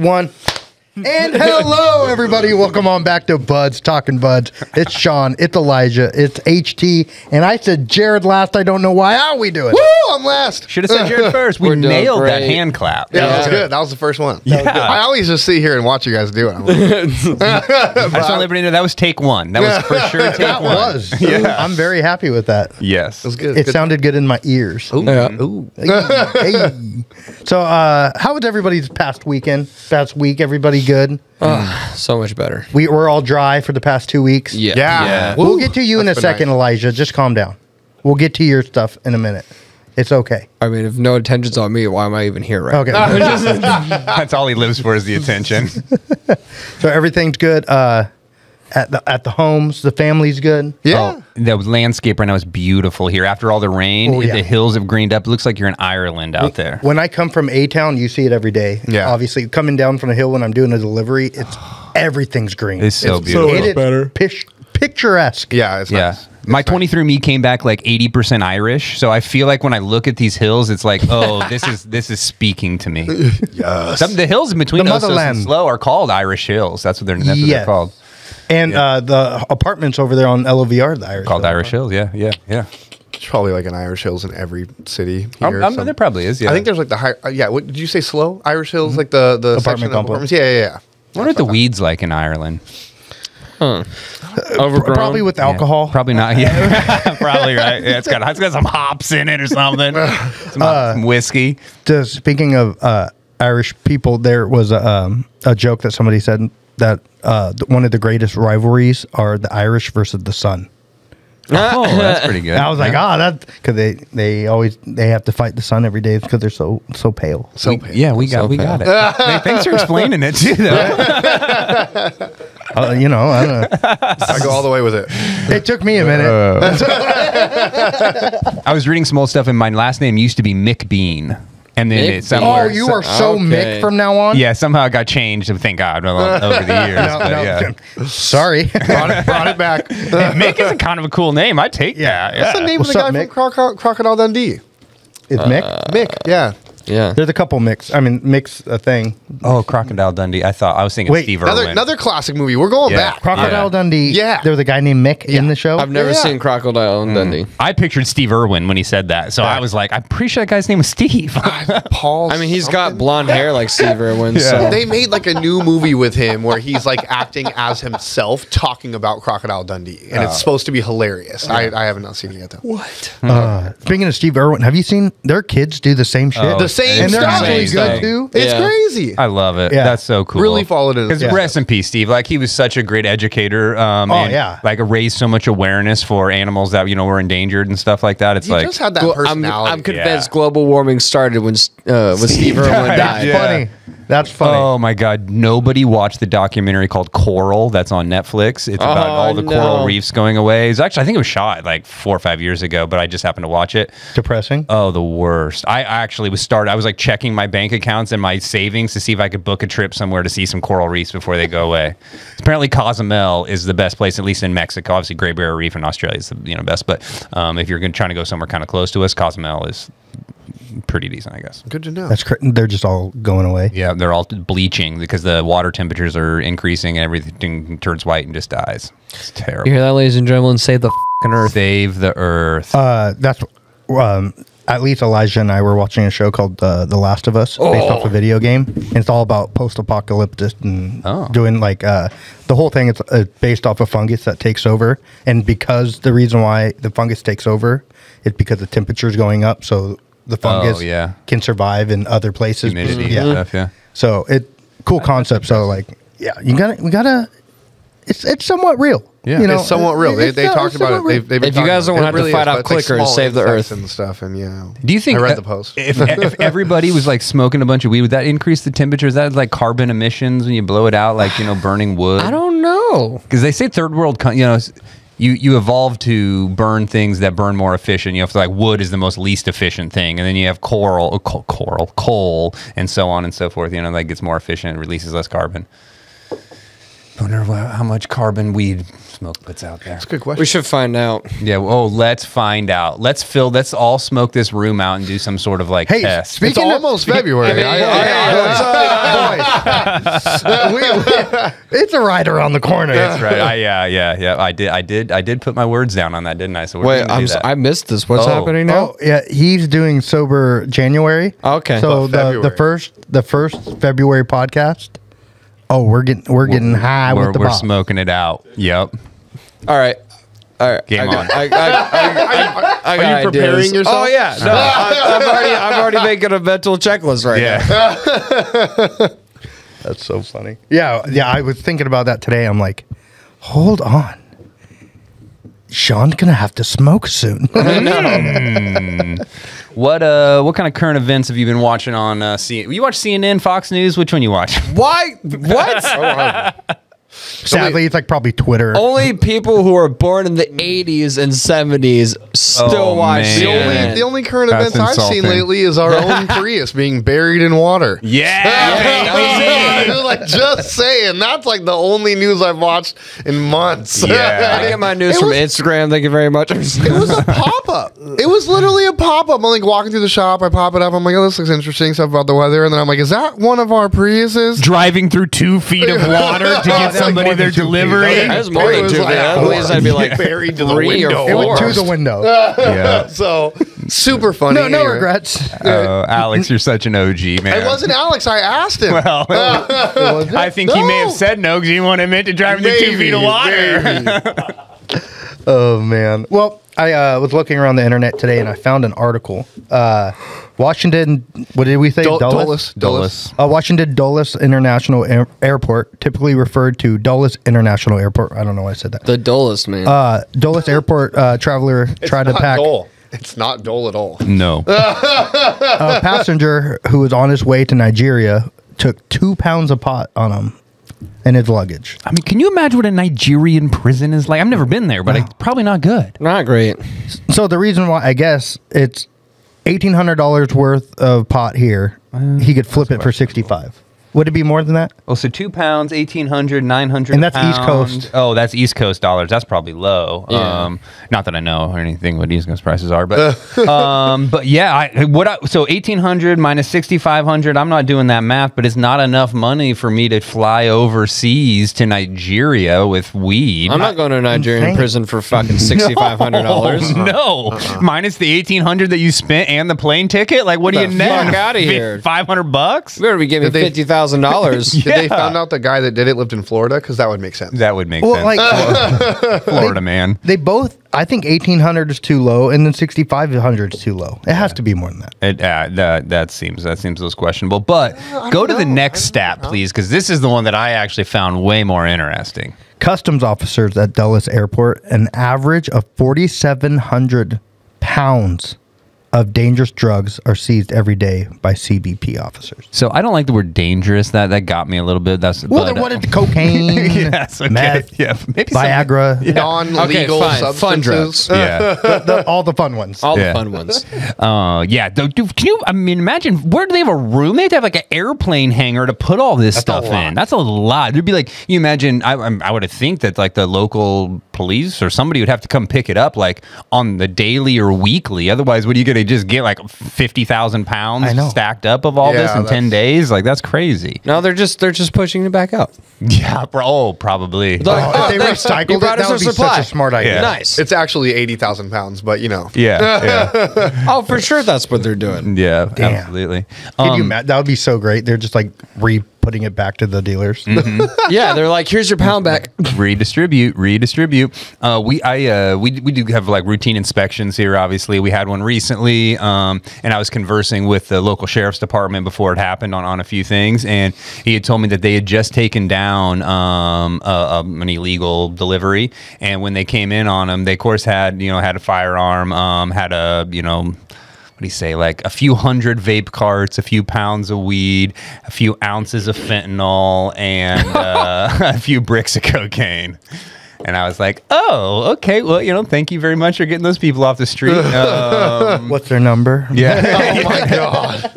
One. And hello, everybody. Welcome on back to Budz, Talking Budz. It's Sean. It's Elijah. It's HT. And I said Jared last. I don't know why. How are we doing? Woo! I'm last. Should have said Jared first. We nailed that hand clap. Yeah, that was good. That was the first one. Yeah. I always just sit here and watch you guys do it. I just want everybody to know that was take one. That was for sure take that one. Was. Yeah. I'm very happy with that. Yes. It was good. It sounded good in my ears. Ooh. Yeah. Ooh. Hey. So, how was everybody's past week? Everybody good? So much better. We're all dry for the past 2 weeks. Yeah. Yeah. We'll get to you in a That's been second, nice. Elijah. Just calm down. We'll get to your stuff in a minute. It's okay. I mean, if no attention's on me, why am I even here right Okay. That's all he lives for is the attention. So everything's good. At the homes, the family's good. Yeah. Oh, the landscape right now is beautiful here. After all the rain, Oh, yeah. the hills have greened up. It looks like you're in Ireland out there. When I come from A-Town, you see it every day. Yeah. Obviously, coming down from the hill when I'm doing a delivery, everything's green. It's so beautiful. It is picturesque. Yeah. It's Yeah. nice. My 23andMe came back like 80% Irish, so I feel like when I look at these hills, it's like, oh, this is speaking to me. Yes. The hills in between The Osos and motherland. Slow are called Irish hills. That's what they're called. And the apartments over there on LOVR, the Irish. Called Hill. Irish hills. Yeah. There's probably like an Irish Hills in every city here. There probably is. Yeah. I think there's like the high. Yeah. What did you say? Slow Irish Hills, like the Apartment section of complex. apartments? Yeah. I wonder what the weeds like in Ireland. Overgrown. Probably with alcohol. Probably not. Yeah, probably right. Yeah, it's got some hops in it or something. Some whiskey. Speaking of Irish people, there was a joke that somebody said that one of the greatest rivalries are the Irish versus the sun. Oh, that's pretty good. And I was like, that's because they have to fight the sun every day because they're so pale. So we got it. Hey, thanks for explaining it too, though. I don't know. I go all the way with it. It took me a minute. I was reading some old stuff, and my last name used to be Mick Bean, and then Mick it somewhere. Oh, you are so Okay. Mick from now on? Yeah, somehow it got changed. Thank God over the years. No, but no. yeah. Sorry. Brought it back. Hey, Mick is a kind of a cool name. I take that. What's the name What's of the up, guy Mick? from Crocodile Dundee? It's Mick? Mick. Yeah. Yeah. There's a couple Micks. I mean, Mick's a thing. Oh, Crocodile Dundee. I was thinking Wait, Steve Irwin. Another classic movie. We're going Yeah. back. Crocodile Yeah. Dundee. Yeah. There was a guy named Mick in the show. I've never Yeah. seen Crocodile and Dundee. I pictured Steve Irwin when he said that, so I was like, I'm pretty sure that guy's name was Steve. Paul. I mean, he's got something? blonde hair like Steve Irwin. So They made like a new movie with him where he's like acting as himself, talking about Crocodile Dundee, and it's supposed to be hilarious. I have not seen it yet though. what? Speaking of Steve Irwin, have you seen their kids do the same shit? The same and they're stuff. actually Same good stuff. too. It's Yeah. crazy. I love it. Yeah. That's so cool. Really followed it. Because rest in peace, Steve. Like he was such a great educator. yeah. Like raised so much awareness for animals that were endangered and stuff like that. It's He like just had that Well, personality. I'm convinced Yeah. global warming started when Steve Irwin died. died. Yeah. Funny. That's funny. oh my God, nobody watched the documentary called Coral that's on Netflix. It's about all the coral reefs going away. It's actually, I think it was shot like 4 or 5 years ago, but I just happened to watch it. Depressing. Oh, the worst. I actually I was like checking my bank accounts and my savings to see if I could book a trip somewhere to see some coral reefs before they go away. Apparently Cozumel is the best place, at least in Mexico. Obviously Great Barrier Reef in Australia is the best, but if you're trying to go somewhere kind of close to us, Cozumel is pretty decent, I guess. Good to know. They're just all going away. Yeah, they're all bleaching because the water temperatures are increasing and everything turns white and just dies. It's terrible. You hear that, ladies and gentlemen? Save the fucking earth. Save the earth. That's at least Elijah and I were watching a show called The Last of Us, based off a video game. And it's all about post-apocalyptic and doing like the whole thing. It's based off a fungus that takes over, and because the reason why the fungus takes over is because the temperature is going up, so the fungus can survive in other places. Humidity and stuff, yeah. So cool concept. So like, yeah, we gotta. It's somewhat real. Yeah. It's somewhat real. They talked about it. They've If you guys don't want to have to fight out quicker and save the earth and stuff, and do you think I read the post? if everybody was like smoking a bunch of weed, would that increase the temperature? Is that like carbon emissions when you blow it out, like burning wood? I don't know. Because they say third world, you evolve to burn things that burn more efficient. So like wood is the most least efficient thing, and then you have coal, and so on and so forth. That gets more efficient, releases less carbon. I wonder how much carbon weed smoke puts out there? That's a good question. We should find out. Yeah. Oh, let's find out. Let's all smoke this room out and do some sort of like test. It's almost February. It's a right around the corner. That's right. Yeah. I did put my words down on that, didn't I? So wait, I missed this. What's happening now? Oh, yeah, he's doing sober January. Okay. So the first February podcast. Oh, we're getting high with the we're pop. smoking it out. Yep. All right. Game on. Are you preparing yourself? Oh yeah. No, I'm already making a mental checklist right now. That's so funny. Yeah. I was thinking about that today. I'm like, hold on. Sean's gonna have to smoke soon. What kind of current events have you been watching on CNN? You watch CNN, Fox News? Which one you watch? Why? What? Sadly, it's like probably Twitter. Only people who are born in the 80s and 70s still watch CNN. The only current events I've seen lately is our own Prius being buried in water. Yeah. Like, just saying, that's like the only news I've watched in months. Yeah. I get my news from Instagram. Thank you very much. It was a pop-up. It was literally a pop-up. I'm like walking through the shop. I pop it up. I'm like, oh, this looks interesting. Stuff about the weather. And then I'm like, is that one of our Priuses? Driving through 2 feet of water to get somebody their delivery. That was more than 2 feet. At least I'd be like buried to the 3 or window. 4. It went to the window. Yeah. So super funny. No regrets. Alex, you're such an OG, man. It wasn't Alex. I asked him. Well, I think he may have said no because he didn't want to admit to driving through 2 feet of water. Oh man. Well, I was looking around the internet today and I found an article. Washington, what did we say? Dulles. Washington Dulles International Airport, typically referred to Dulles International Airport. I don't know why I said that. The dullest, man. Dulles Airport traveler tried to pack. It's not dull at all. No. A passenger who was on his way to Nigeria took 2 pounds of pot on him and his luggage. I mean, can you imagine what a Nigerian prison is like? I've never been there, but it's probably not good. Not great. So the reason why, I guess, it's $1,800 worth of pot here. He could flip it for $65. Would it be more than that? Oh, so 2 pounds, 1,800, 900. And that's pounds. East Coast. Oh, that's East Coast dollars. That's probably low. Yeah. Not that I know or anything what East Coast prices are, but but yeah, so 1,800 minus 6,500. I'm not doing that math, but it's not enough money for me to fly overseas to Nigeria with weed. I'm not going to a Nigerian prison for fucking $6,500. No, minus the 1,800 that you spent and the plane ticket. Like, what do you net? Fuck out of here. $500. We better be giving $50,000. Did they found out the guy that did it lived in Florida? Because that would make sense. That would make sense. Like Florida man. They both. I think 1,800 is too low, and then 6,500 is too low. It has to be more than that. That seems those questionable. But go to the next stat, please, because this is the one that I actually found way more interesting. Customs officers at Dulles Airport, an average of 4,700 pounds of dangerous drugs are seized every day by CBP officers. So I don't like the word dangerous. That got me a little bit. What is cocaine? Yes, okay. Meth, maybe Viagra, non-legal substances. Fun drugs. Yeah, all the fun ones. All the fun ones. Yeah. Dude, can you? I mean, imagine where do they have a room? They have to have like an airplane hangar to put all this stuff in. That's a lot. There'd be like, you imagine. I would think that like the local police or somebody would have to come pick it up like on the daily or weekly. Otherwise, what are you gonna just get like 50,000 pounds stacked up of all this in 10 days? Like, that's crazy. No, they're just pushing it back out. Yeah, probably. If they recycled it, that would be such a smart idea. Yeah. Nice. It's actually 80,000 pounds, but you know. Yeah. Oh, for sure that's what they're doing. Yeah, Damn. absolutely. That would be so great. They're just like putting it back to the dealers. Yeah, they're like, here's your pound back. Redistribute. We do have like routine inspections here. Obviously, we had one recently, and I was conversing with the local sheriff's department before it happened on a few things, and he had told me that they had just taken down an illegal delivery, and when they came in on him, they of course had a firearm, had a what do you say, like a few hundred vape carts, a few pounds of weed, a few ounces of fentanyl, and a few bricks of cocaine. And I was like, oh, okay. Well, thank you very much for getting those people off the street. What's their number? Yeah. Oh my God.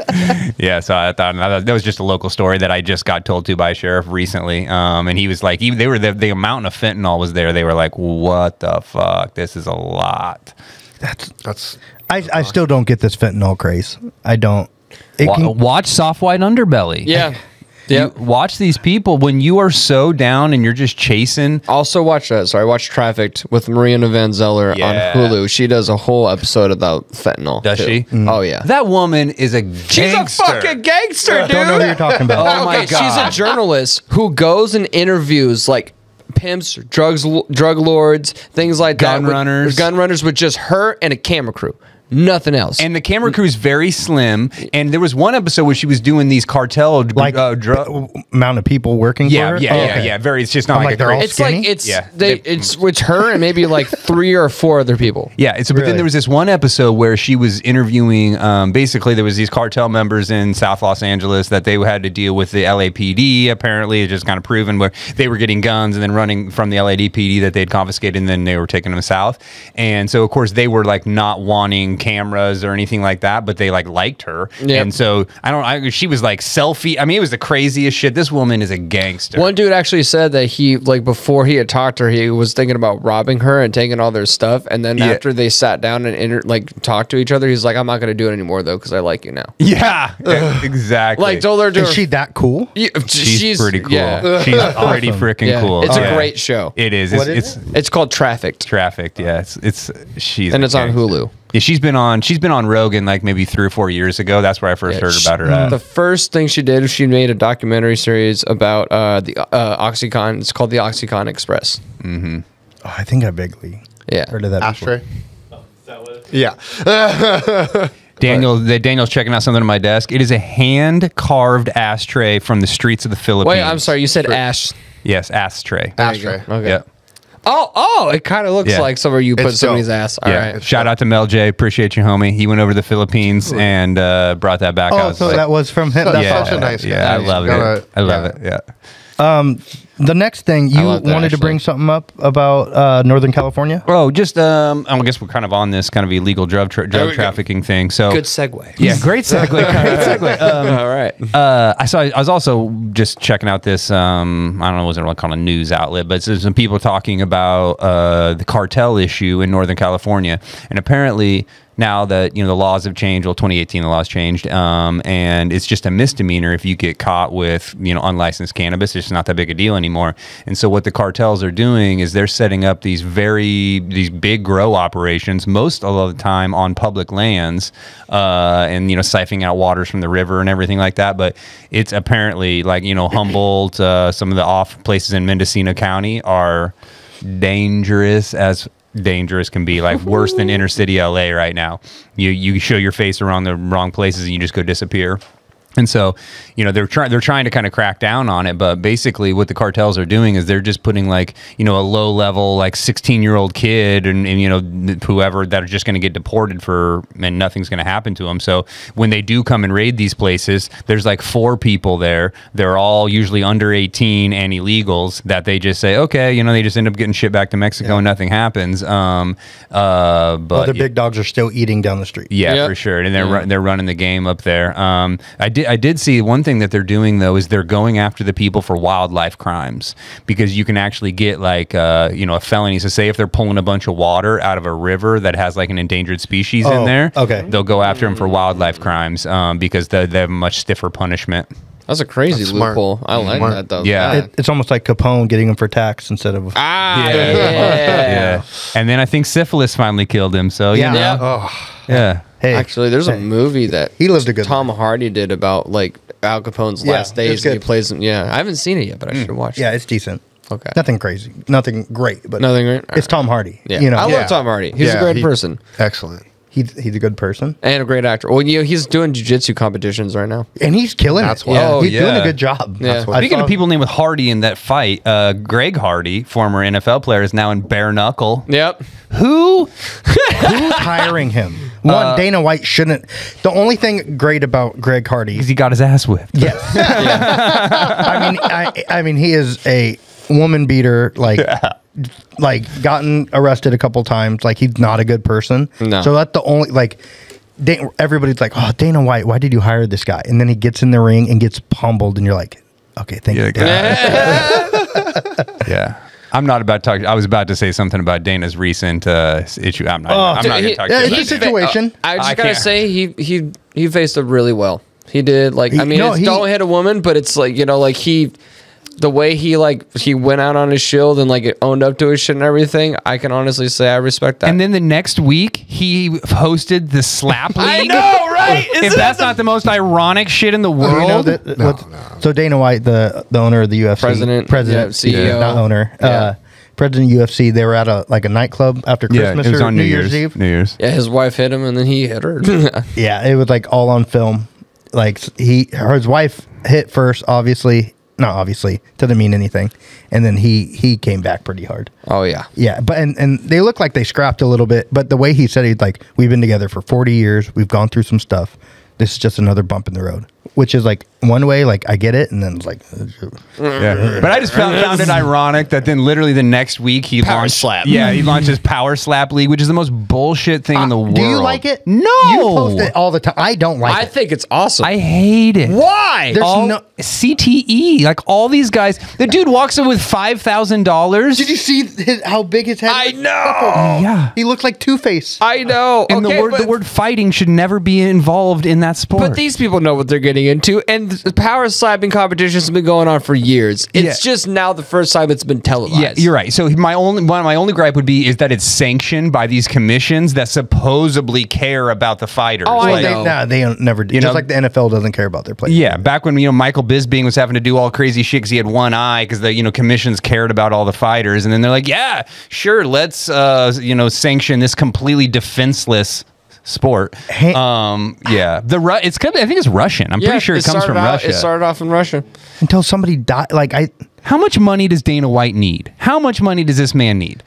Yeah, so I thought that was just a local story that I just got told to by a sheriff recently. And he was like, they were the amount of fentanyl was there. They were like, what the fuck? This is a lot. I still don't get this fentanyl craze. I don't. Watch Soft White Underbelly. Yeah. Watch these people when you are so down and you're just chasing. Also watch that. Sorry, watch Trafficked with Mariana Van Zeller on Hulu. She does a whole episode about fentanyl. Does she? Mm. Oh yeah. That woman is a gangster. She's a fucking gangster, dude. Don't know who you're talking about. Oh my God. She's a journalist who goes and interviews like pimps, drug lords, things like that. Gun runners with just her and a camera crew. Nothing else. And the camera crew is very slim. And there was one episode where she was doing these cartel amount of people working for her? Yeah. Very. It's just not like they're all it's skinny? like it's her and maybe like 3 or 4 other people. Yeah. But then there was this one episode where she was interviewing. Basically, there was these cartel members in South Los Angeles that they had to deal with the LAPD. Apparently, it's just kind of proven where they were getting guns and then running from the LAPD that they'd confiscated, and then they were taking them south. And so, of course, they were like not wanting cameras or anything like that, but they liked her. Yep. And so she was like selfie. I mean, it was the craziest shit. This woman is a gangster. One dude actually said that he before he had talked to her, he was thinking about robbing her and taking all their stuff. And then after they sat down and talked to each other, he's like, I'm not going to do it anymore though, because I like you now. Yeah, exactly. Like told her to. Is she that cool? Yeah, she's pretty cool. Yeah. She's pretty freaking cool. It's a great show. It is. It's called Trafficked. Trafficked. Yeah. It's on Hulu. Yeah, she's been on Rogan like maybe 3 or 4 years ago. That's where I first heard about her. The first thing she did was she made a documentary series about the OxyContin. It's called the OxyContin Express. Mm-hmm. Oh, I think I vaguely heard of that. Ashtray. Before. Oh, is that what? Yeah. Daniel's checking out something on my desk. It is a hand-carved ashtray from the streets of the Philippines. Wait, I'm sorry. You said ash. Yes, ashtray. Ashtray. Okay. Yep. Oh, it kind of looks like somewhere you put somebody's ass. All right. Shout out to Mel J. Appreciate you, homie. He went over to the Philippines and brought that back. So that was from him. That's such a nice guy. Yeah, I love it. I love it. Yeah. The next thing you wanted to bring something up about Northern California. Oh, just I guess we're kind of on this kind of illegal drug trafficking thing. So good segue. Yeah, great segue. Great segue. All right. I was also just checking out this. I don't know, it wasn't like on a news outlet, but there's some people talking about the cartel issue in Northern California, and apparently. Now that the laws have changed, 2018 the laws changed, and it's just a misdemeanor if you get caught with unlicensed cannabis. It's not that big a deal anymore. And so what the cartels are doing is they're setting up these big grow operations, most of the time on public lands, and siphoning out waters from the river and everything like that. But it's apparently like Humboldt, some of the off places in Mendocino County are dangerous can be, like worse than inner city LA right now. You show your face around the wrong places and you just go disappear. And so, they're trying to kind of crack down on it, but basically what the cartels are doing is they're just putting a low level 16-year-old kid and whoever that are just going to get deported and nothing's going to happen to them. So when they do come and raid these places, there's 4 people there. They're all usually under 18 and illegals that they just say, okay, they just end up getting shipped back to Mexico and nothing happens. But the big dogs are still eating down the street. Yeah, for sure. And they're running the game up there. I did see one thing that they're doing though is they're going after the people for wildlife crimes, because you can actually get a felony. So say if they're pulling a bunch of water out of a river that has an endangered species in there, they'll go after them for wildlife crimes because they have a much stiffer punishment. That's a crazy loophole. I like that though. Yeah, it's almost like Capone getting him for tax instead of yeah. And then I think syphilis finally killed him. So yeah. Hey, actually, there's a movie that he lived a good Tom Hardy did about Al Capone's last days. And he plays him. Yeah, I haven't seen it yet, but I should watch it. Yeah, it's decent. Okay, nothing crazy, nothing great, but nothing great. It's Tom Hardy. Yeah, I love Tom Hardy. He's a great person. Excellent. He's a good person and a great actor. Well, he's doing jiu-jitsu competitions right now, and he's killing it. Why. He's doing a good job. Yeah. Speaking of people named with Hardy in that fight, Greg Hardy, former NFL player, is now in bare knuckle. Yep. Who's hiring him? Dana White shouldn't. The only thing great about Greg Hardy is he got his ass whipped. Yes. I mean, he is a woman beater. Gotten arrested a couple times. He's not a good person. No. So that's the only everybody's like, "Oh, Dana White, why did you hire this guy?" And then he gets in the ring and gets pummeled, and you're like, "Okay, thank you." Yeah. I'm not about to talk. I was about to say something about Dana's recent issue. I'm not going to talk about his it. situation. I just gotta say he faced it really well. He did don't hit a woman, but it's like, you know, like the way he went out on his shield and like owned up to his shit and everything. I can honestly say I respect that. And then the next week he hosted the slap league. I know, right? If that's not the most ironic shit in the world. So Dana White, the owner of the UFC, president, CEO, not owner, president of UFC. They were at a nightclub after Christmas it was or on New Year's Eve. New Year's. Yeah, his wife hit him and then he hit her. Yeah, it was like all on film. Like his wife hit first, obviously. Not obviously, doesn't mean anything. And then he came back pretty hard. Oh yeah. Yeah, but and they look like they scrapped a little bit, but the way he said it, like, we've been together for 40 years, we've gone through some stuff. This is just another bump in the road. Which is like one way, like I get it, and then it's like yeah. But I just found it ironic that then literally the next week he launched slap. Yeah, he launched his Power Slap League, which is the most bullshit thing in the world. Do you like it? No. You post it all the time. I don't like it. I think it's awesome. I hate it. Why? There's no CTE. Like all these guys, the dude walks in with $5,000. Did you see how big his head I was? know. Yeah. He looked like Two-Face. I know. And the word fighting should never be involved in that sport. But these people know what they're getting into, and the power slapping competitions have been going on for years. It's just now the first time it's been televised. Yeah, you're right. So my only gripe would be is that it's sanctioned by these commissions that supposedly care about the fighters. Oh, I know. They don't never do. You Just know, like the NFL doesn't care about their players. Yeah, back when Michael Bisping was having to do all crazy shit because he had one eye because the commissions cared about all the fighters, and then they're like, yeah, sure, let's sanction this completely defenseless sport. Yeah, it's I think it's Russian. I'm pretty sure it comes from Russia. It started off in Russia. Until somebody died, How much money does Dana White need? How much money does this man need?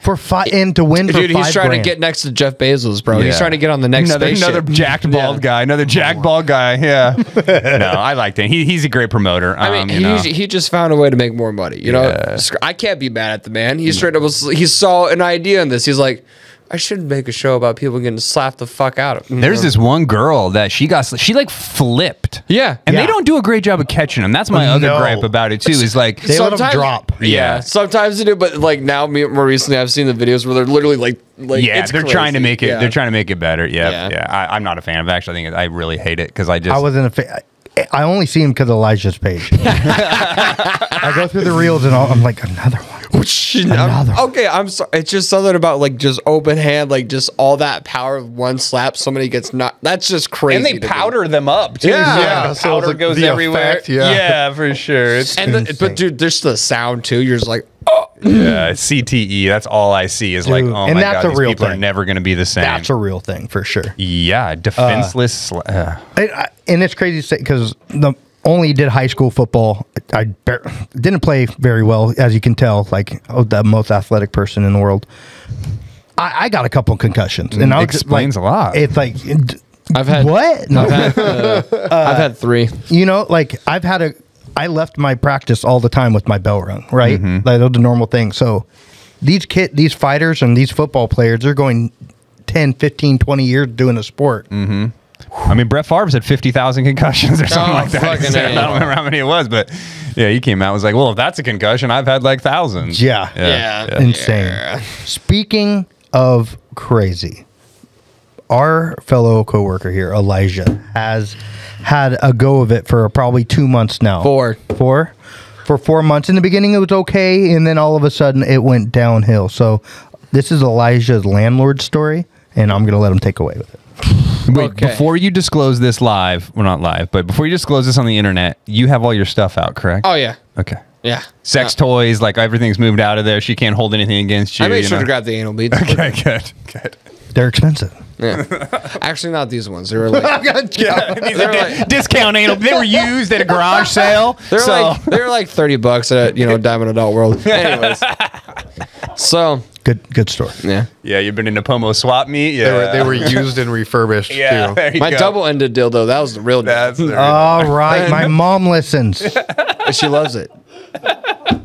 And to win for Dude, he's trying $5,000. to get next to Jeff Bezos, bro. He's trying to get on the next spaceship. Another jacked bald guy. Another jacked bald guy. Yeah. No, I like that. He's a great promoter. I mean, he just found a way to make more money. You know, I can't be mad at the man. He straight up he saw an idea in this. He's like, I should make a show about people getting slapped the fuck out of. There's this one girl that she like flipped. Yeah. And they don't do a great job of catching them. That's my other gripe about it too, is like they let them drop. Yeah. Sometimes they do, but like now more recently I've seen the videos where they're literally like yeah, it's they're crazy. trying to make it Yeah. they're trying to make it better. Yeah. I'm not a fan of it. Actually, I really hate it because I wasn't a fan. I only see him because of Elijah's page. I go through the reels and I'm like, another one. Okay, I'm sorry. It's just something about like just open hand, like just all that power of one slap. Somebody gets knocked. That's just crazy. And they powder them up too. Yeah. So powder goes everywhere. Effect, yeah, for sure. But dude, there's the sound too. You're just like, yeah, CTE. That's all I see is like, oh and my that's god, a these real people are thing. never going to be the same. That's a real thing for sure. Yeah, defenseless. And it's crazy to say because only did high school football. I didn't play very well, as you can tell. Like the most athletic person in the world. I got a couple of concussions, and I explains a lot. It's like I've had what? No. I've had 3. You know, like I left my practice all the time with my bell rung, right? Like those are normal things. So these fighters and these football players, they're going 10, 15, 20 years doing a sport. I mean, Brett Favre's had 50,000 concussions or something like that. I don't remember how many it was, but yeah, he came out and was like, well, if that's a concussion, I've had like thousands. Yeah. Insane. Speaking of crazy, our fellow coworker here, Elijah, has had a go of it for probably 2 months now. 4. For 4 months. In the beginning, it was okay, and then all of a sudden, it went downhill. So this is Elijah's landlord story, and I'm going to let him take away with it. Wait, before you disclose this live, well, not live, but before you disclose this on the internet, you have all your stuff out, correct? Oh yeah. Okay. Yeah. Sex toys, like everything's moved out of there. She can't hold anything against you. I made sure to grab the anal beads. Okay, good. They're expensive. Yeah. Actually, not these ones. They were like, discount anal. They were used at a garage sale. They're like $30 at Diamond Adult World. Anyways, so good story. Yeah. Yeah, you've been in a Pomo swap meet. Yeah, They were used and refurbished. Yeah, too. there you My go. double-ended dildo. That was the real deal. That's the All right, my mom listens. She loves it.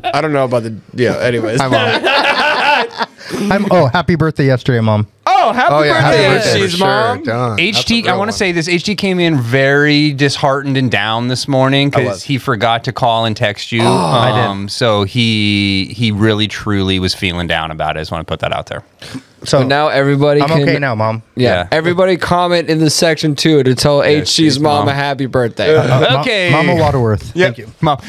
I don't know about the anyways. My mom. Happy birthday yesterday, Mom. Oh, happy birthday, HT's Mom. HT, I want to say this. HT came in very disheartened and down this morning because he forgot to call and text you. I did. So he really, truly was feeling down about it. I just want to put that out there. So now everybody I'm okay now, Mom. Yeah. Everybody comment in the section 2 to tell HT's mom a happy birthday. Okay. Mama Waterworth. Thank you. Mom.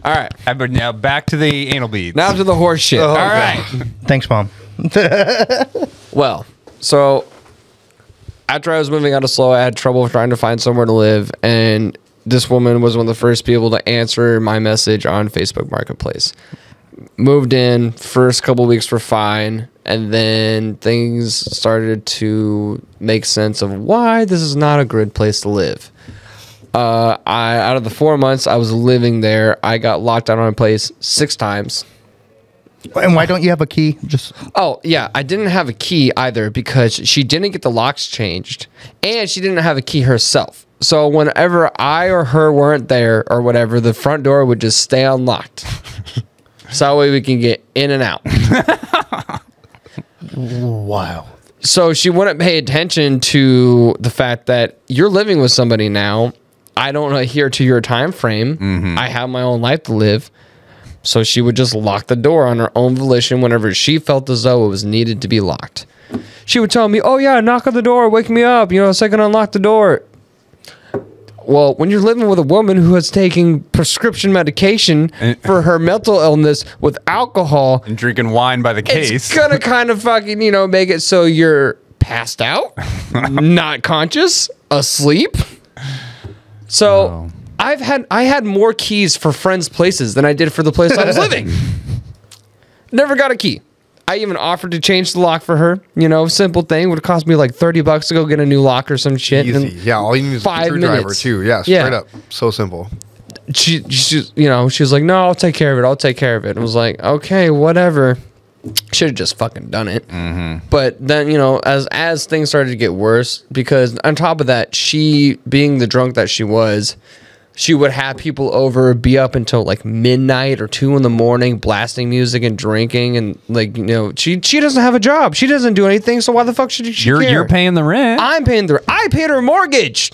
All right. Now back to the anal beads. Now to the horse shit. All right. Thanks, Mom. Well, so after I was moving out of SLO, I had trouble trying to find somewhere to live, and this woman was one of the first people to answer my message on Facebook Marketplace. Moved in, first couple weeks were fine, and then things started to make sense of why this is not a good place to live. Out of the 4 months I was living there, I got locked out on a place 6 times. And why don't you have a key? Oh, yeah. I didn't have a key either because she didn't get the locks changed, and she didn't have a key herself. So whenever I or her weren't there or whatever, the front door would just stay unlocked. So that way we can get in and out. Wow. So she wouldn't pay attention to the fact that you're living with somebody now. I don't adhere to your time frame. I have my own life to live. So she would just lock the door on her own volition whenever she felt as though it was needed to be locked. She would tell me, oh yeah, knock on the door, wake me up, so I can unlock the door. Well, when you're living with a woman who is taking prescription medication for her mental illness with alcohol and drinking wine by the case, it's gonna kind of fucking, make it so you're passed out, not conscious, asleep. So I had more keys for friends' places than I did for the place I was living. Never got a key. I even offered to change the lock for her. Simple thing. Would cost me like $30 to go get a new lock or some shit. Easy. Yeah, all you need is a screwdriver too. Yeah, straight up. So simple. She was like, no, I'll take care of it. I'll take care of it. I was like, okay, whatever. Should have just fucking done it. But then, as things started to get worse, because on top of that, she, being the drunk that she was, she would have people over, be up until like midnight or 2 in the morning, blasting music and drinking, and she doesn't have a job. She doesn't do anything, so why the fuck should she care? You're paying the rent. I'm paying the rent. I paid her mortgage.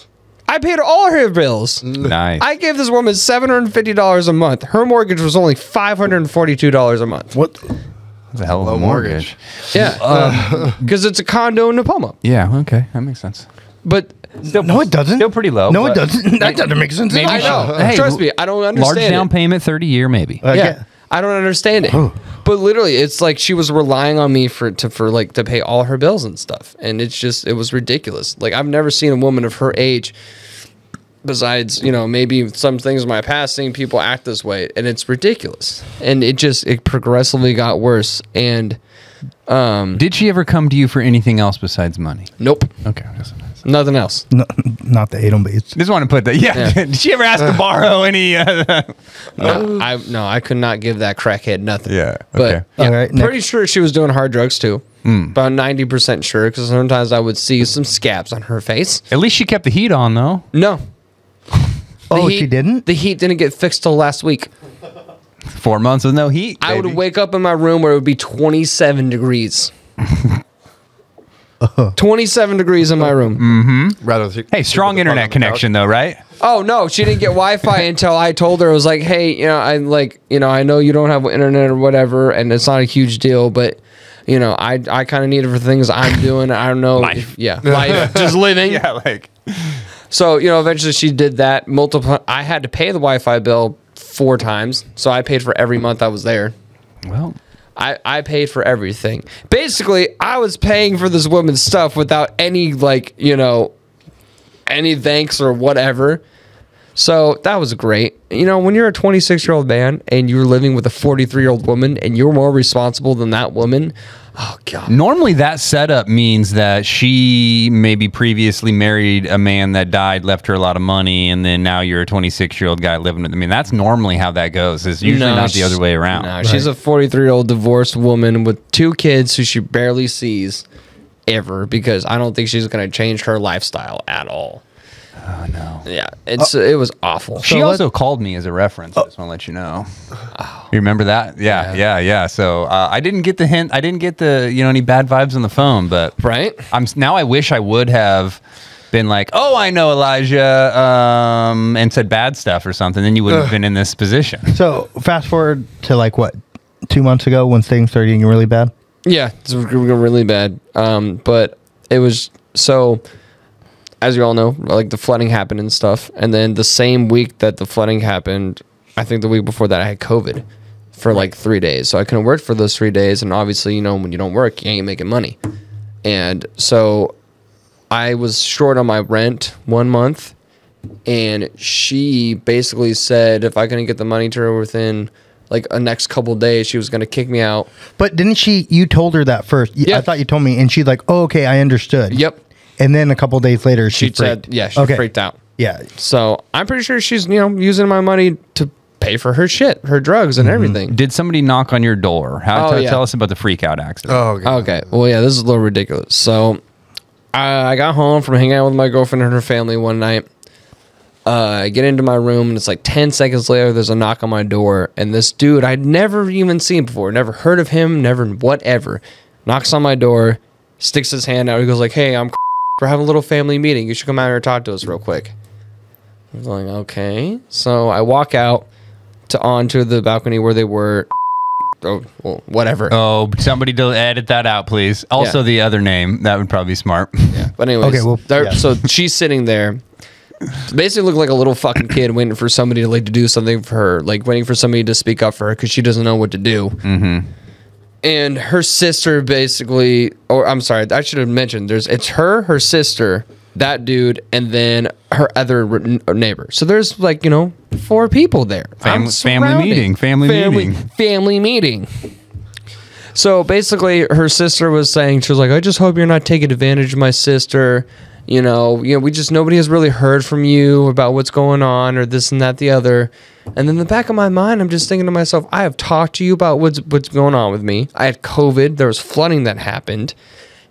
I paid her all her bills. Nice. I gave this woman $750 a month. Her mortgage was only $542 a month. What? That's a hell of a mortgage. Yeah. Because it's a condo in Napoma. Yeah, okay. That makes sense. But no, it doesn't. Still pretty low. No, it doesn't. That doesn't make sense. I know. Hey, trust me, I don't understand. Large down payment, 30-year maybe. Yeah. I don't understand it. But literally, it's like she was relying on me to pay all her bills and stuff. And it was ridiculous. Like, I've never seen a woman of her age, besides, maybe some things in my past, seeing people act this way. And it's ridiculous. And it progressively got worse. And did she ever come to you for anything else besides money? Nope. Okay. Nothing else. No, not the anal beads. Just want to put that. Yeah. Did she ever ask to borrow any? No, I could not give that crackhead nothing. Yeah. But All right, pretty sure she was doing hard drugs too. About 90% sure, because sometimes I would see some scabs on her face. At least she kept the heat on, though. No. She didn't? The heat didn't get fixed till last week. 4 months with no heat. I would wake up in my room where it would be 27 degrees. 27 degrees in my room. Hey, strong internet connection though, right? Oh no, she didn't get Wi-Fi until I told her. I was like, hey, I know you don't have internet or whatever, and it's not a huge deal, but I kind of need it for things I'm doing. I don't know. Life. Life, just living. Yeah, like. So eventually she did that. I had to pay the Wi-Fi bill 4 times, so I paid for every month I was there. Well. I paid for everything. Basically, I was paying for this woman's stuff without any, any thanks or whatever. So that was great. When you're a 26-year-old man and you're living with a 43-year-old woman and you're more responsible than that woman, oh, God. Normally that setup means that she maybe previously married a man that died, left her a lot of money, and then now you're a 26-year-old guy living with. I mean, that's normally how that goes. It's usually not the other way around. No, she's a 43-year-old divorced woman with 2 kids who she barely sees ever, because I don't think she's going to change her lifestyle at all. Oh, no. Yeah, it was awful. She also called me as a reference. I just want to let you know. Oh. You remember that? Yeah. So I didn't get the hint. I didn't get the any bad vibes on the phone, but right now I wish I would have been like, oh, I know Elijah, and said bad stuff or something. Then you wouldn't have been in this position. So fast forward to like what, 2 months ago when things started getting really bad. Yeah, it's really bad. But it was so. As you all know, like the flooding happened and stuff, and then the same week that the flooding happened, I think the week before that, I had COVID for like 3 days. So I couldn't work for those 3 days. And obviously, when you don't work, you ain't making money. And so I was short on my rent 1 month. And she basically said if I couldn't get the money to her within like a next couple of days, she was going to kick me out. But didn't you told her that first? Yeah. I thought you told me. And she's like, oh, okay, I understood. Yep. And then a couple of days later, she said, she freaked out. Yeah. So I'm pretty sure she's, using my money to pay for her shit, her drugs and everything. Did somebody knock on your door? Tell us about the freak out accident. Oh, God. Okay. Well, yeah, this is a little ridiculous. So I got home from hanging out with my girlfriend and her family one night. I get into my room and it's like 10 seconds later, there's a knock on my door. And this dude I'd never even seen before, never heard of him, never whatever, knocks on my door, sticks his hand out. He goes like, hey, we're having a little family meeting. You should come out here and talk to us real quick. I was like, okay. So I walk out onto the balcony where they were. Oh, well, whatever. Oh, somebody edit that out, please. Also, the other name. That would probably be smart. Yeah. But anyways, okay, so she's sitting there. Basically looked like a little fucking kid waiting for somebody to do something for her. Like waiting for somebody to speak up for her because she doesn't know what to do. Mm-hmm. And her sister basically, or I'm sorry, I should have mentioned, it's her sister, that dude, and then her other neighbor. So there's 4 people there. Family meeting. So basically her sister was saying, she was like, I just hope you're not taking advantage of my sister. Nobody has really heard from you about what's going on or this and that, the other. And then in the back of my mind, I'm just thinking to myself, I have talked to you about what's going on with me. I had COVID. There was flooding that happened.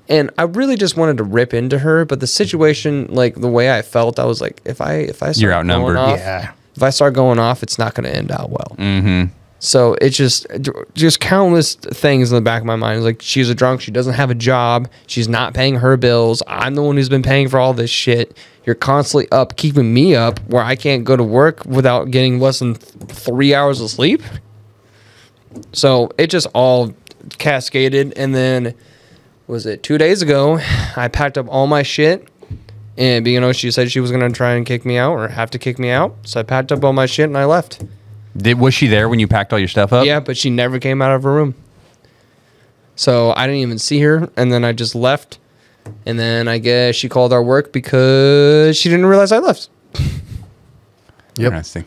And I really just wanted to rip into her. But the situation, the way I felt, I was like, if I start You're outnumbered. going off, if I start going off, it's not going to end out well. Mm-hmm. So it's just countless things in the back of my mind. It's like, she's a drunk. She doesn't have a job. She's not paying her bills. I'm the one who's been paying for all this shit. You're constantly up, keeping me up where I can't go to work without getting less than 3 hours of sleep. So it just all cascaded. And then, was it 2 days ago, I packed up all my shit. And, she said she was going to try and kick me out or have to kick me out. So I packed up all my shit and I left. Was she there when you packed all your stuff up? Yeah, but she never came out of her room. So I didn't even see her, and then I just left. And then I guess she called our work because she didn't realize I left. Yep. Interesting.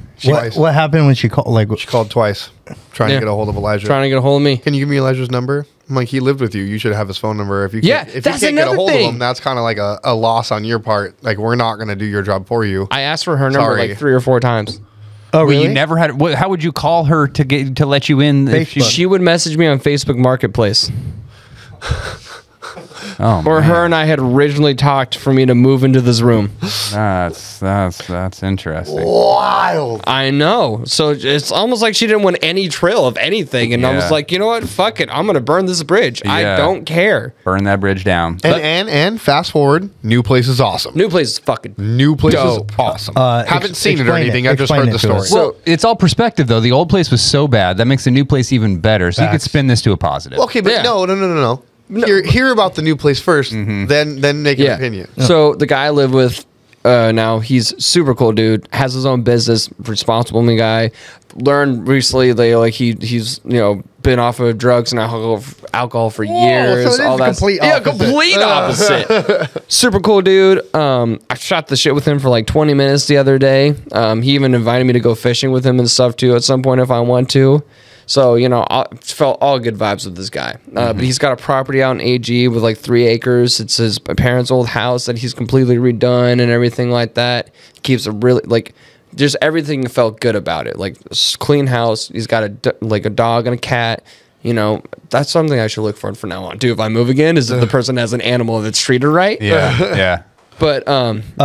What happened when she called? She called twice, trying to get a hold of Elijah. Trying to get a hold of me. Can you give me Elijah's number? I'm like, he lived with you. You should have his phone number. If you can't get a hold of him, that's kind of like a loss on your part. Like, we're not going to do your job for you. I asked for her number like 3 or 4 times. Oh, really? You never had. How would you call her to let you in? If she would message me on Facebook Marketplace. Oh, or her and I had originally talked for me to move into this room. That's interesting. Wild. I know. So it's almost like she didn't want any trail of anything, and I was like, you know what? Fuck it. I'm gonna burn this bridge. Yeah. I don't care. Burn that bridge down. And fast forward, new place is awesome. New place is fucking new place dope. is awesome. Haven't seen it or anything. I've just heard the story. Well, it's all perspective though. The old place was so bad that makes the new place even better. So you could spin this to a positive. Okay, but no. Hear about the new place first, then make an opinion. So the guy I live with now, he's super cool dude, has his own business, responsible guy. Learned recently he's been off of drugs and alcohol for years. So all that complete opposite. Super cool dude. I shot the shit with him for like 20 minutes the other day. He even invited me to go fishing with him and stuff too at some point if I want to. So, I felt all good vibes with this guy. But he's got a property out in AG with like 3 acres. It's his parents' old house that he's completely redone and everything like that. He keeps a really, just everything felt good about it. Like, clean house. He's got a dog and a cat. That's something I should look for now on, too. If I move again, is if the person has an animal that's treated right. Yeah, yeah. But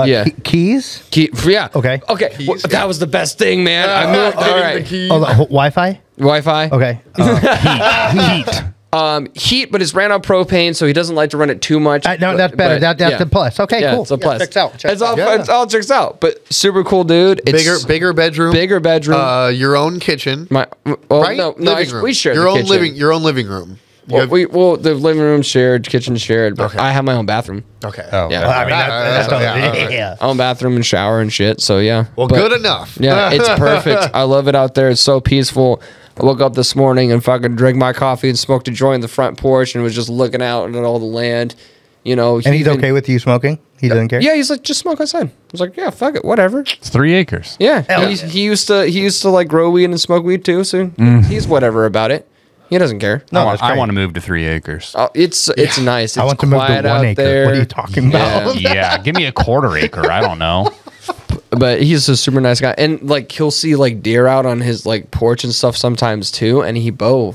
yeah, keys. Yeah. Okay. Okay. Well, that was the best thing, man. I moved. All right. Oh, Wi-Fi. Wi-Fi. Okay. Heat, but it's ran on propane, so he doesn't like to run it too much. No, that's better. That's a plus. Okay, yeah, cool. It's a plus. Checks out. It all checks out. But super cool, dude. It's bigger bedroom. Bigger bedroom. Your own kitchen. Right? No, room. we share your the own kitchen. Your own living room. Well, the living room shared, kitchen shared, but I have my own bathroom. Okay. Oh, yeah. Well, I mean, that's Own bathroom and shower and shit. So yeah. Well, good enough. Yeah, it's perfect. I love it out there. It's so peaceful. I woke up this morning and fucking drank my coffee and smoked a joint on the front porch and was just looking out at all the land. You know, and he's okay with you smoking? He doesn't care? Yeah, he's like, just smoke outside. I was like, yeah, fuck it, whatever. It's 3 acres. Yeah. He used to like grow weed and smoke weed too, so he's whatever about it. He doesn't care. No, I want to move to 3 acres. Oh, it's nice. It's I want to move to 1 acre. There. What are you talking about? Yeah, give me a 1/4 acre. I don't know. But he's a super nice guy, and like he'll see like deer out on his like porch and stuff sometimes too, and he bow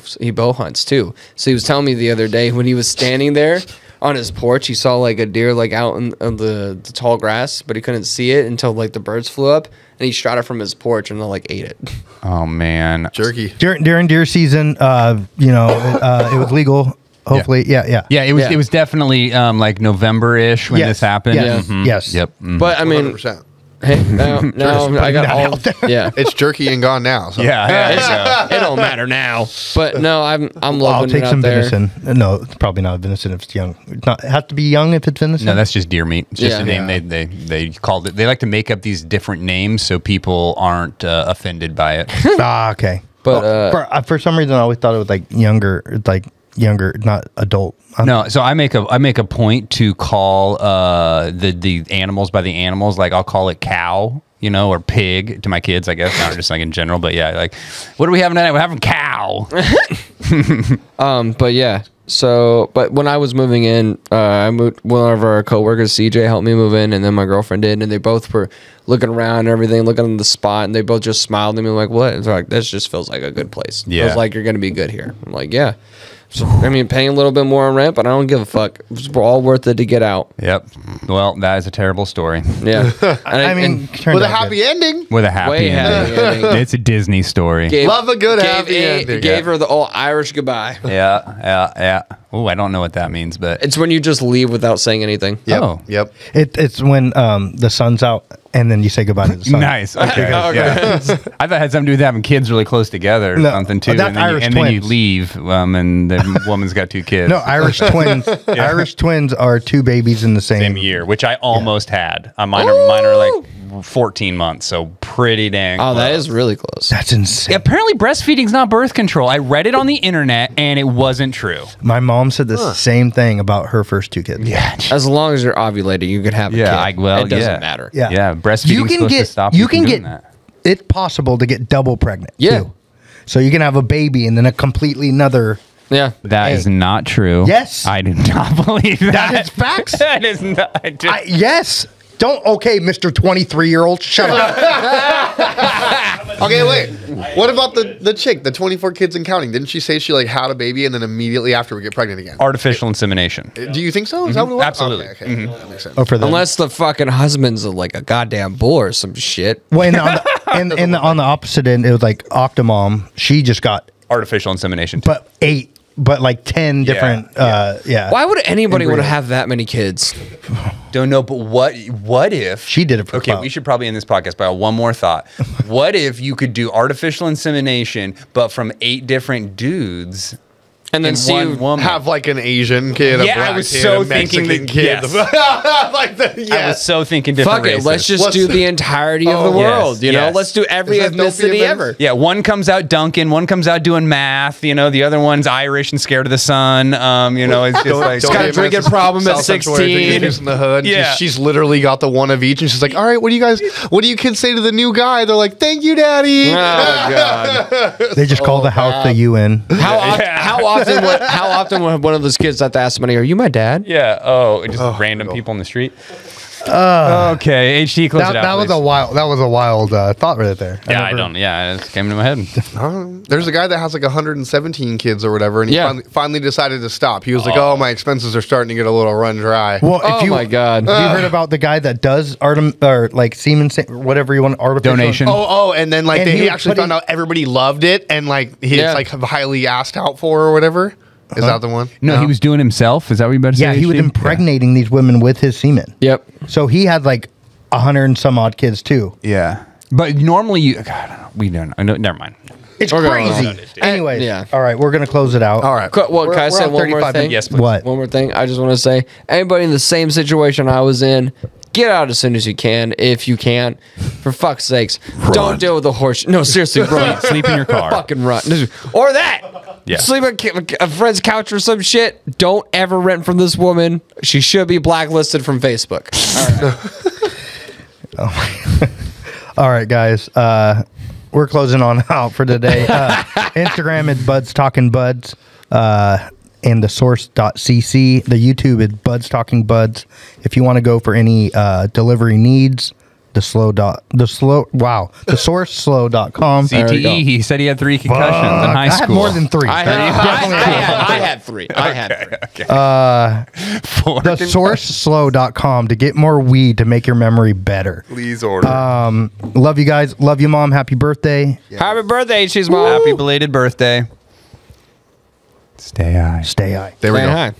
hunts too. So he was telling me the other day when he was standing there on his porch, he saw like a deer like out in the tall grass, but he couldn't see it until like the birds flew up, and he shot it from his porch and like ate it. Oh man, jerky during deer season. It was legal. Hopefully, yeah. It was definitely like November-ish when this happened. Yeah. Mm-hmm. Yes. Yep. Mm-hmm. But I mean. 100%. Hey, now I got all. Yeah, it's jerky and gone now. So. Yeah, it don't matter now. But no, I'm loving I'll take it out some there. venison. No, it's probably not venison if it's young. It has to be young if it's venison. No, that's just deer meat. It's just a name Yeah. they called it. They like to make up these different names so people aren't offended by it. Okay. But for some reason, I always thought it was like younger, not adult. No, so I make a point to call the animals by the animals. Like I'll call it cow, or pig to my kids, I guess, not just like in general. But yeah, like what are we having tonight? We're having cow. But yeah. So, but when I was moving in, I moved. One of our coworkers, CJ, helped me move in, and then my girlfriend did, and they both were looking around and everything, looking at the spot, and they both just smiled at me like, "What?" It's like, "This just feels like a good place." Yeah. Feels like you're gonna be good here. I'm like, "Yeah." So, I mean, paying a little bit more on rent, but I don't give a fuck. It's all worth it to get out. Yep. Well, that is a terrible story. Yeah. I mean, with a happy ending. With a happy Way ending. happy ending. It's a Disney story. Love a good happy ending. Gave her the old Irish goodbye. Yeah. Oh, I don't know what that means, but It's when you just leave without saying anything. Yep. Oh. Yep. It's when the sun's out and then you say goodbye to the sun. nice. Okay. Okay. Yeah. I thought it had something to do with having kids really close together or No, something too. that's Irish then you twins. leave, and the woman's got 2 kids. No, Irish twins. Irish twins are 2 babies in the same year, which I almost had. Mine are like 14 months, so pretty dang. Oh, that close. is really close. That's insane. Yeah, apparently breastfeeding's not birth control. I read it on the internet and it wasn't true. My mom said the same thing about her first 2 kids. Yeah. As long as you're ovulating, you could have a kid. It doesn't matter. Yeah. Yeah, breastfeeding's supposed to stop you from doing that. It's possible to get double pregnant. Yeah. Too. So you can have a baby and then a completely another. Yeah. That is not true. Yes. I do not believe that. That is facts. That is not. Yes. Don't. Okay, Mr. 23-year-old. Shut up. Okay, wait. What about the chick, the 24 kids and counting? Didn't she say she like had a baby and then immediately after would get pregnant again? Artificial insemination. Do you think so? Is that what it was? Absolutely. Okay. That makes sense. Oh, for them. Unless the fucking husband's like a goddamn bull or some shit. Well, on the opposite end, it was like Octomom. She just got Artificial insemination. Too. but like 10 different. Yeah. Why would anybody want to have that many kids? Don't know, but what if She did it for Okay, clout. we should probably end this podcast by one more thought. What if you could do artificial insemination, but from 8 different dudes? And then in see one woman. Have like an Asian kid, Yeah, a black I was kid, so a Mexican thinking that- kid. yes. Like I was so thinking different fuck it, races. let's just do the entirety of the yes, world. You know, yes. let's do every Is that Dopey ethnicity Amends? ever. Yeah, one comes out Duncan, one comes out doing math. The other one's Irish and scared of the sun. It's just like got a drinking problem at 16. In the hood. Yeah. She's literally got the one of each, and she's like, "All right, what do you kids say to the new guy?" They're like, "Thank you, Daddy." Oh god. They just call the house the UN. How often would one of those kids have to ask somebody, "Are you my dad?" yeah. Oh, just random people in the street. Okay, HT, close it out. That was a wild thought right there. Yeah, I don't. Yeah, it just came into my head. There's a guy that has like 117 kids or whatever, and he finally decided to stop. He was like, "Oh, my expenses are starting to get a little run dry." Well, my God, have you heard about the guy that does semen, whatever you want, artificial donation? And then like he actually found out everybody loved it, and like he's like highly asked out for or whatever. Is that the one? No, he was doing himself. Is that what you about to say? Yeah, he was impregnating these women with his semen. Yep. So he had like 100 and some odd kids too. Yeah. But normally we don't. Never mind. It's crazy. Anyways, all right, we're gonna close it out. All right. Well, can I say one more thing? Yes, please. What? One more thing. I just want to say, anybody in the same situation I was in, get out as soon as you can, if you can. For fuck's sakes, don't deal with the horse. No, seriously, run. Sleep in your car. Fucking run. Or that. Yeah. Sleep on a friend's couch or some shit. Don't ever rent from this woman. She should be blacklisted from Facebook. All right. All right, guys. We're closing on out for today. Instagram is Budz Talking Budz, and the source.cc. The YouTube is Budz Talking Budz. If you want to go for any delivery needs, the sourceslow.com. CTE. He said he had 3 concussions in high school. I had more than 3. I had 3. I had 3. Okay. The sourceslow.com to get more weed to make your memory better. Please order. Love you guys. Love you, Mom. Happy birthday. Yeah. Happy birthday, she's mom. Happy belated birthday. Stay high. Stay high. There we go. High.